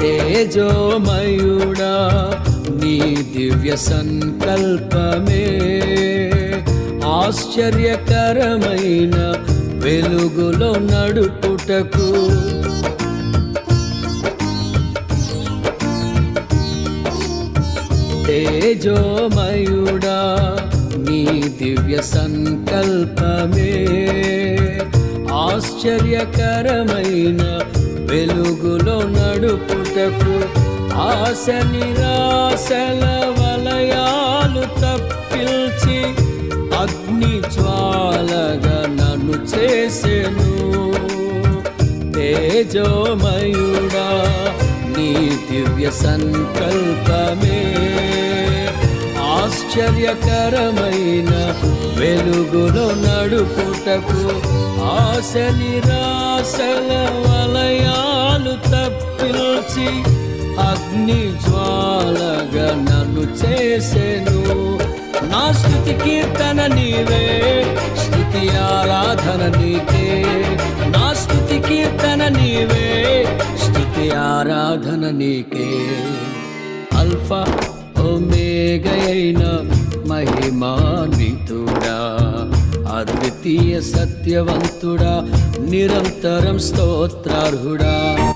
తేజోమయుడా నీ దివ్య సంకల్పమే ఆశ్చర్యకరమైన వెలుగులో నడుపుటకు తేజోమయుడా నీ దివ్య సంకల్పమే ఆశ్చర్యకరమైన వెలుగులో నడుపుటకు ఆశ నిరాశల వలయాలు తప్పిల్చి అగ్ని జ్వాలగా నన్ను చేసెను తేజోమయుడా నీ దివ్య సంకల్పమే ఆశ్చర్యకరమైన వెలుగులో నడుపుటకు ఆశ నిరాశల వలయాలు తప్పిల్చి అగ్ని జ్వాలగా నన్ను చేసెను నా స్తుతి కీర్తన నీవే స్తుతి ఆరాధన నీకే నా స్తుతి కీర్తన నీవే స్తుతి ఆరాధన నీకే అల్ఫా ఒమేగయైన మహిమాన్వితుడా అద్వితీయ సత్యవంతుడా నిరంతరం స్తోత్రార్హుడా